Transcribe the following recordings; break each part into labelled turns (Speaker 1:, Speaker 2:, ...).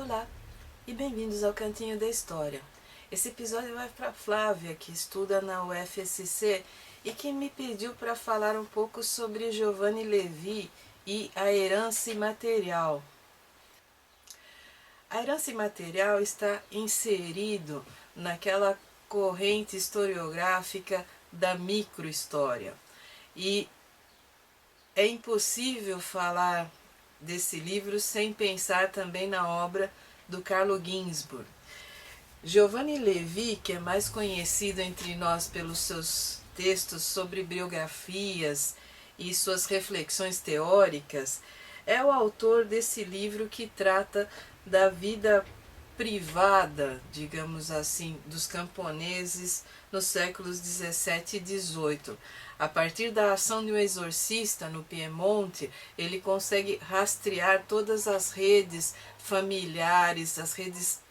Speaker 1: Olá e bem-vindos ao Cantinho da História. Esse episódio vai para Flávia, que estuda na UFSC e que me pediu para falar um pouco sobre Giovanni Levi e a herança imaterial. A herança imaterial está inserido naquela corrente historiográfica da microhistória. E é impossível falar desse livro sem pensar também na obra do Carlo Ginzburg. Giovanni Levi, que é mais conhecido entre nós pelos seus textos sobre biografias e suas reflexões teóricas, é o autor desse livro que trata da vida privada, digamos assim, dos camponeses nos séculos 17 e 18. A partir da ação de um exorcista no Piemonte, ele consegue rastrear todas as redes familiares, as redes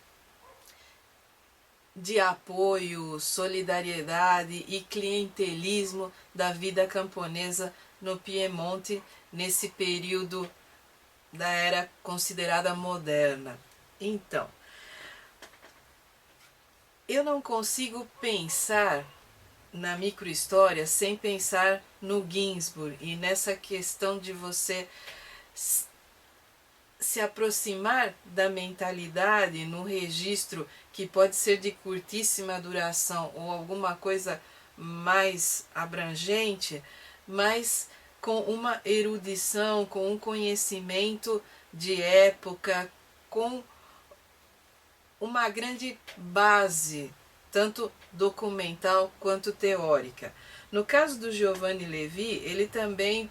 Speaker 1: de apoio, solidariedade e clientelismo da vida camponesa no Piemonte nesse período da era considerada moderna. Então, eu não consigo pensar na microhistória sem pensar no Ginzburg e nessa questão de você se aproximar da mentalidade no registro que pode ser de curtíssima duração ou alguma coisa mais abrangente, mas com uma erudição, com um conhecimento de época, com uma grande base, tanto documental quanto teórica. No caso do Giovanni Levi, ele também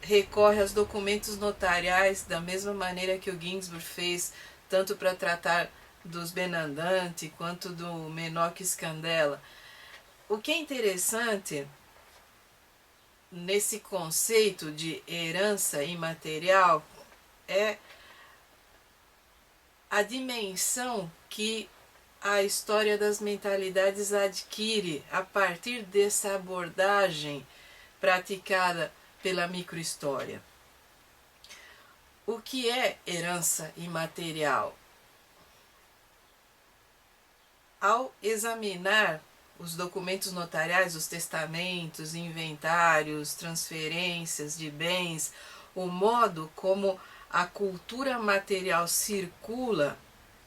Speaker 1: recorre aos documentos notariais da mesma maneira que o Ginzburg fez, tanto para tratar dos Benandanti quanto do Menoque Scandella. O que é interessante nesse conceito de herança imaterial é a dimensão que a história das mentalidades adquire a partir dessa abordagem praticada pela microhistória. O que é herança imaterial? Ao examinar os documentos notariais, os testamentos, inventários, transferências de bens, o modo como a cultura material circula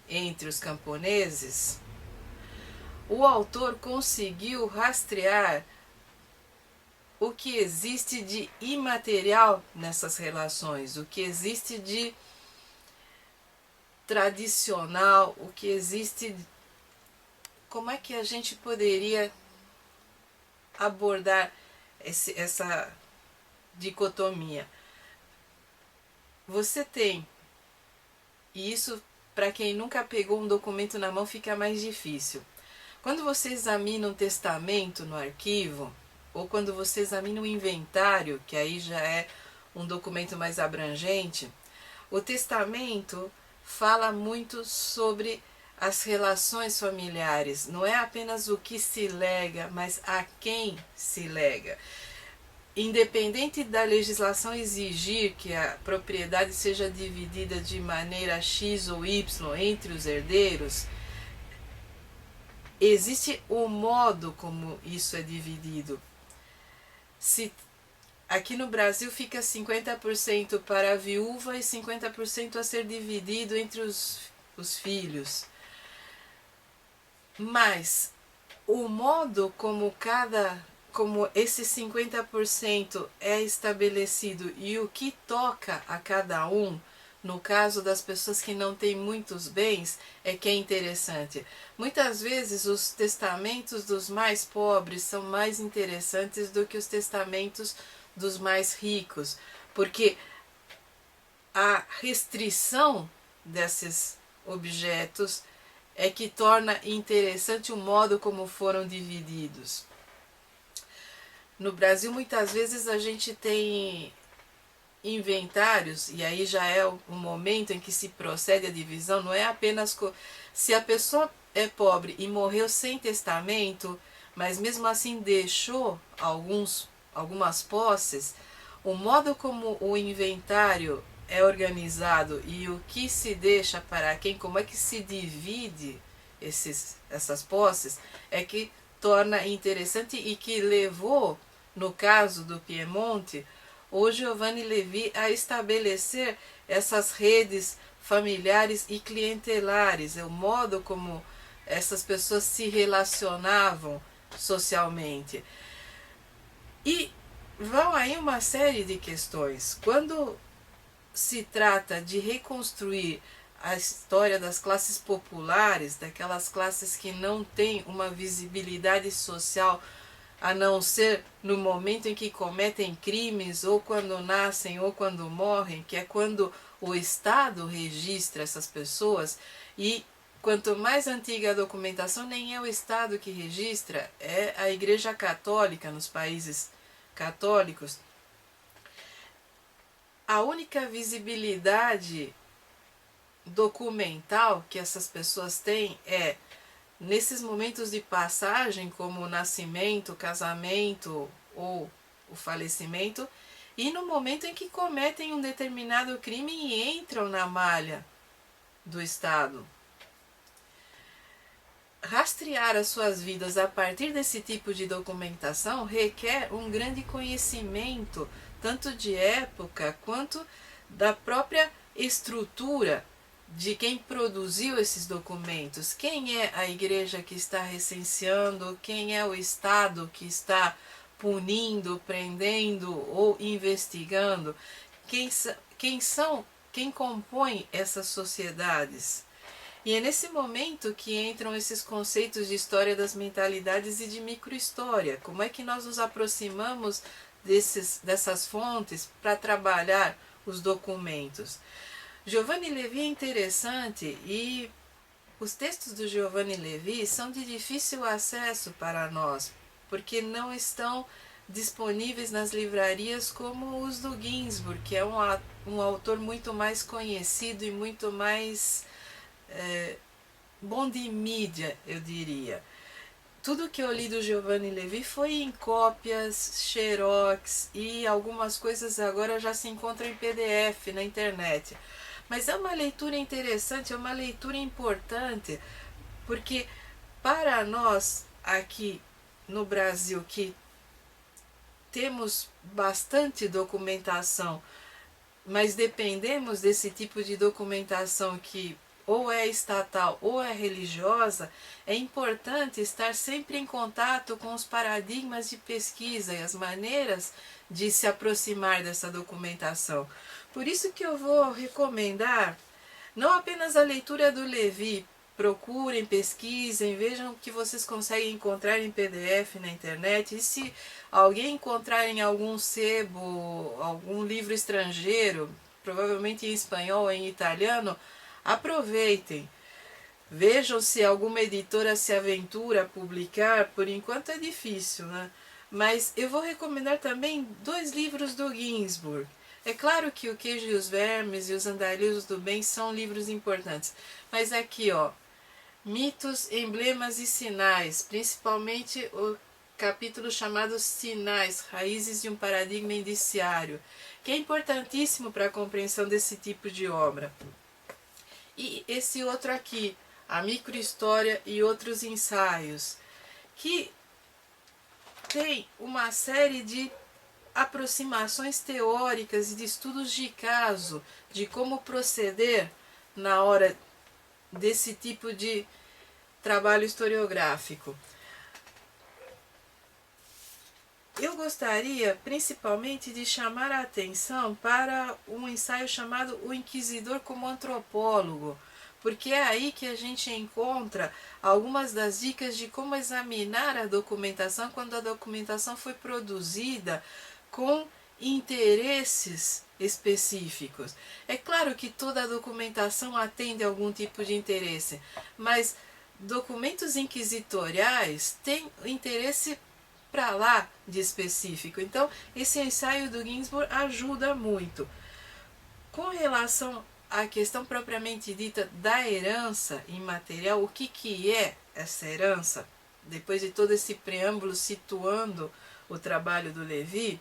Speaker 1: entre os camponeses, o autor conseguiu rastrear o que existe de imaterial nessas relações, o que existe de tradicional, o que existe. Como é que a gente poderia abordar essa dicotomia? Você tem, e isso para quem nunca pegou um documento na mão fica mais difícil. Quando você examina um testamento no arquivo, ou quando você examina um inventário, que aí já é um documento mais abrangente, o testamento fala muito sobre as relações familiares. Não é apenas o que se lega, mas a quem se lega. Independente da legislação exigir que a propriedade seja dividida de maneira X ou Y entre os herdeiros, existe o modo como isso é dividido. Se aqui no Brasil fica 50% para a viúva e 50% a ser dividido entre os filhos. Mas o modo como esse 50% é estabelecido e o que toca a cada um, no caso das pessoas que não têm muitos bens, é que é interessante. Muitas vezes os testamentos dos mais pobres são mais interessantes do que os testamentos dos mais ricos, porque a restrição desses objetos é que torna interessante o modo como foram divididos. No Brasil, muitas vezes a gente tem inventários, e aí já é o momento em que se procede a divisão, não é apenas se a pessoa é pobre e morreu sem testamento, mas mesmo assim deixou algumas posses, o modo como o inventário é organizado e o que se deixa para quem, como é que se divide essas posses, é que torna interessante e que levou, no caso do Piemonte, o Giovanni Levi a estabelecer essas redes familiares e clientelares, o modo como essas pessoas se relacionavam socialmente. E vão aí uma série de questões. Quando se trata de reconstruir a história das classes populares, daquelas classes que não têm uma visibilidade social a não ser no momento em que cometem crimes, ou quando nascem, ou quando morrem, que é quando o Estado registra essas pessoas, e quanto mais antiga a documentação, nem é o Estado que registra, é a Igreja Católica nos países católicos. A única visibilidade documental que essas pessoas têm é nesses momentos de passagem, como o nascimento, o casamento ou o falecimento, e no momento em que cometem um determinado crime e entram na malha do Estado. Rastrear as suas vidas a partir desse tipo de documentação requer um grande conhecimento, tanto de época quanto da própria estrutura de quem produziu esses documentos. Quem é a igreja que está recenseando, quem é o Estado que está punindo, prendendo ou investigando, quem compõe essas sociedades. E é nesse momento que entram esses conceitos de história das mentalidades e de microhistória. Como é que nós nos aproximamos dessas fontes para trabalhar os documentos? Giovanni Levi é interessante e os textos do Giovanni Levi são de difícil acesso para nós, porque não estão disponíveis nas livrarias como os do Ginsburg, que é um autor muito mais conhecido e muito mais bom de mídia, eu diria. Tudo que eu li do Giovanni Levi foi em cópias, xerox, e algumas coisas agora já se encontram em PDF na internet. Mas é uma leitura interessante, é uma leitura importante, porque para nós aqui no Brasil, que temos bastante documentação, mas dependemos desse tipo de documentação que ou é estatal ou é religiosa, é importante estar sempre em contato com os paradigmas de pesquisa e as maneiras de se aproximar dessa documentação. Por isso que eu vou recomendar não apenas a leitura do Levi, procurem, pesquisem, vejam o que vocês conseguem encontrar em PDF na internet, e se alguém encontrar em algum sebo, algum livro estrangeiro, provavelmente em espanhol ou em italiano, aproveitem. Vejam se alguma editora se aventura a publicar, por enquanto é difícil, né? Mas eu vou recomendar também 2 livros do Ginsburg. É claro que o Queijo e os Vermes e os Andarilhos do Bem são livros importantes, mas aqui, ó, Mitos, Emblemas e Sinais, principalmente o capítulo chamado Sinais, Raízes de um Paradigma Indiciário, que é importantíssimo para a compreensão desse tipo de obra. E esse outro aqui, A Microhistória e Outros Ensaios, que tem uma série de aproximações teóricas e de estudos de caso, de como proceder na hora desse tipo de trabalho historiográfico. Eu gostaria principalmente de chamar a atenção para um ensaio chamado O Inquisidor como Antropólogo, porque é aí que a gente encontra algumas das dicas de como examinar a documentação quando a documentação foi produzida com interesses específicos. É claro que toda a documentação atende a algum tipo de interesse, mas documentos inquisitoriais têm interesse para lá de específico. Então, esse ensaio do Ginsburg ajuda muito. Com relação à questão propriamente dita da herança imaterial, o que é essa herança? Depois de todo esse preâmbulo situando o trabalho do Levi,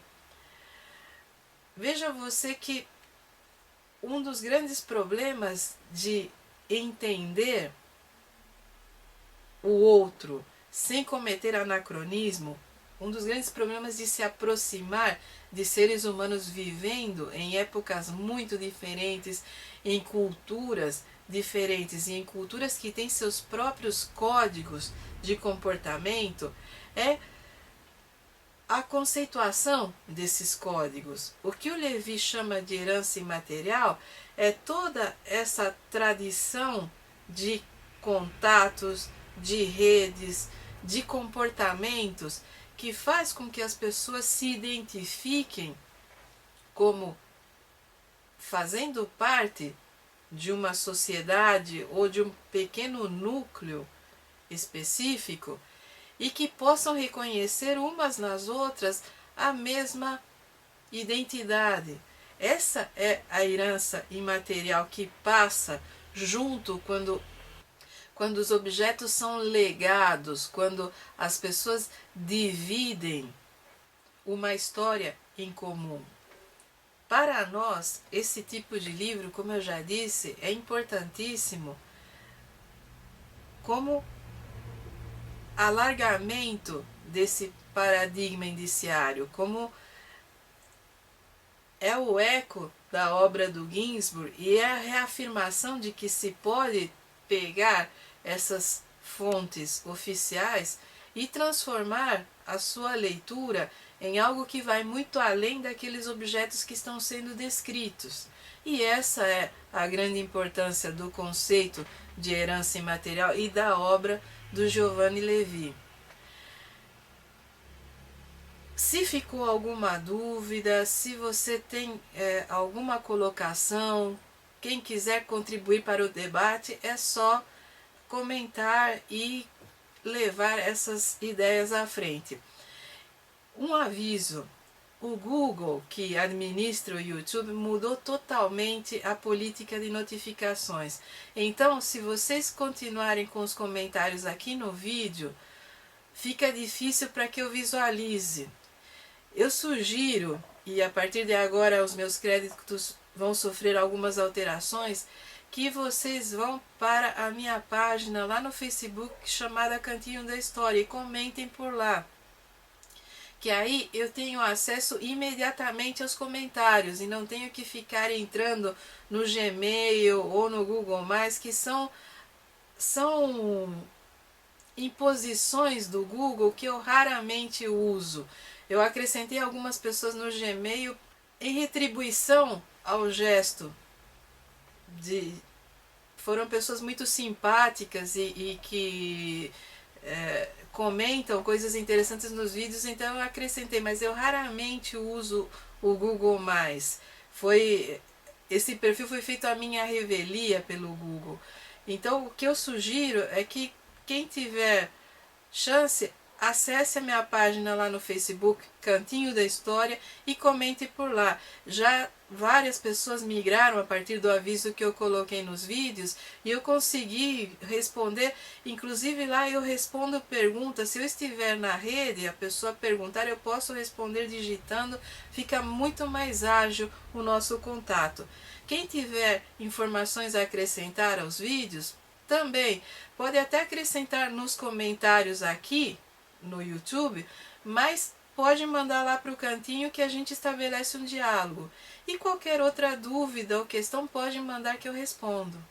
Speaker 1: veja você que um dos grandes problemas de entender o outro sem cometer anacronismo, um dos grandes problemas de se aproximar de seres humanos vivendo em épocas muito diferentes, em culturas diferentes e em culturas que têm seus próprios códigos de comportamento, é a conceituação desses códigos. O que o Levi chama de herança imaterial é toda essa tradição de contatos, de redes, de comportamentos que faz com que as pessoas se identifiquem como fazendo parte de uma sociedade ou de um pequeno núcleo específico e que possam reconhecer umas nas outras a mesma identidade. Essa é a herança imaterial que passa junto quando os objetos são legados, quando as pessoas dividem uma história em comum. Para nós, esse tipo de livro, como eu já disse, é importantíssimo como alargamento desse paradigma indiciário, como é o eco da obra do Ginsburg e é a reafirmação de que se pode pegar essas fontes oficiais e transformar a sua leitura em algo que vai muito além daqueles objetos que estão sendo descritos. E essa é a grande importância do conceito de herança imaterial e da obra do Giovanni Levi. Se ficou alguma dúvida, se você tem alguma colocação, quem quiser contribuir para o debate, é só comentar e levar essas ideias à frente. Um aviso: o Google, que administra o YouTube, mudou totalmente a política de notificações. Então, se vocês continuarem com os comentários aqui no vídeo, fica difícil para que eu visualize. Eu sugiro, e a partir de agora os meus créditos vão sofrer algumas alterações, que vocês vão para a minha página lá no Facebook chamada Cantinho da História e comentem por lá. Que aí eu tenho acesso imediatamente aos comentários e não tenho que ficar entrando no Gmail ou no Google+, que são imposições do Google que eu raramente uso. Eu acrescentei algumas pessoas no Gmail em retribuição ao gesto foram pessoas muito simpáticas e que comentam coisas interessantes nos vídeos, então eu acrescentei, mas eu raramente uso o Google+. Esse perfil foi feito à minha revelia pelo Google. Então o que eu sugiro é que quem tiver chance, acesse a minha página lá no Facebook, Cantinho da História, e comente por lá. Já várias pessoas migraram a partir do aviso que eu coloquei nos vídeos e eu consegui responder. Inclusive lá eu respondo perguntas. Se eu estiver na rede, a pessoa perguntar, eu posso responder digitando. Fica muito mais ágil o nosso contato. Quem tiver informações a acrescentar aos vídeos, também pode até acrescentar nos comentários aqui no YouTube, mas pode mandar lá para o cantinho que a gente estabelece um diálogo. E qualquer outra dúvida ou questão pode mandar que eu respondo.